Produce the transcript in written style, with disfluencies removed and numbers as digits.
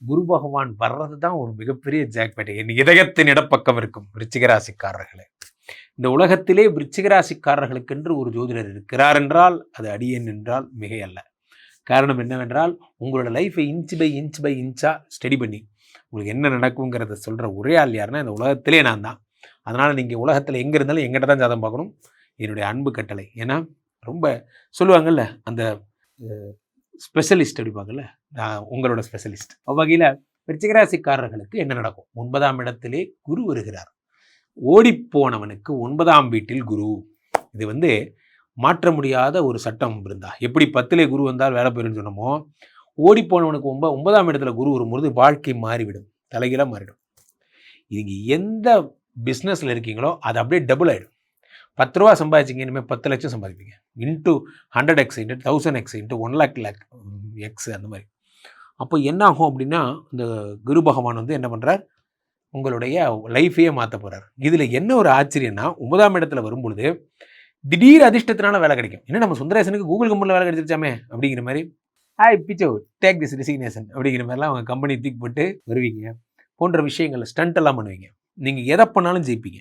குரு பகவான் வர்றது தான் ஒரு மிகப்பெரிய ஜாக்பாட். என் இதயத்தின் இடப்பக்கம் இருக்கும் விருச்சிக ராசிக்காரர்களே. இந்த உலகத்திலே விருச்சிக ராசிக்காரர்களுக்கென்று ஒரு ஜோதிடர் இருக்கிறார் என்றால் அது அடியேன் என்றால் மிகை அல்ல. காரணம் என்னவென்றால், உங்களோட லைஃப்பை இன்ச் பை இன்ச்சாக ஸ்டடி பண்ணி உங்களுக்கு என்ன நடக்குங்கிறத சொல்கிற ஒரே ஆள் யாருன்னா இந்த உலகத்திலே நான் தான். அதனால் நீங்கள் உலகத்தில் எங்கே இருந்தாலும் எங்கிட்ட தான் ஜாதகம் பார்க்கணும். என்னுடைய அன்பு கட்டளை. ஏன்னா ரொம்ப சொல்லுவாங்கள்ல, அந்த ஸ்பெஷலிஸ்ட் அப்படிப்பாங்கல்ல, நான் உங்களோட ஸ்பெஷலிஸ்ட். வகையில் விருச்சிகராசிக்காரர்களுக்கு என்ன நடக்கும்? 9ஆம் இடத்திலே குரு வருகிறார். ஓடிப்போனவனுக்கு 9ஆம் வீட்டில் குரு. இது மாற்ற முடியாத ஒரு சட்டம் இருந்தா. எப்படி 10லே குரு வந்தால் வேலை போயிடும்னு சொன்னோமோ, ஓடிப்போனவனுக்கு 9ஆம் இடத்துல குரு வரும்பொழுது வாழ்க்கை மாறிவிடும், தலைகீழாக மாறிடும். நீங்கள் எந்த பிஸ்னஸில் இருக்கீங்களோ அது அப்படியே டபுள் ஆகிடும். 10 ரூபா சம்பாதிச்சிங்க, இனிமேல் 10 லட்சம் சம்பாதிப்பீங்க. Into 100x into 1000x into 1,00,000x அந்த மாதிரி. அப்போ என்ன ஆகும் அப்படின்னா, இந்த குரு பகவான் என்ன பண்ணுறார், உங்களுடைய லைஃபையே மாற்ற போகிறார். இதில் என்ன ஒரு ஆச்சரியம்னா, 9ஆம் இடத்துல வரும்பொழுது திடீர் அதிர்ஷ்டத்தினால வேலை கிடைக்கும். ஏன்னா நம்ம சுந்தரேசனுக்கு கூகுள் கம்பெனியில் வேலை கிடைச்சிருச்சாமே அப்படிங்கிற மாதிரி, ஹாய் பிச்சோ டேக் திஸ் ரெசிக்னேஷன் அப்படிங்கிற மாதிரிலாம் அவங்க கம்பெனி தூக்கி போட்டு வருவீங்க. போன்ற விஷயங்கள் ஸ்டண்ட் எல்லாம் பண்ணுவீங்க. நீங்கள் எதை பண்ணாலும் ஜெயிப்பீங்க.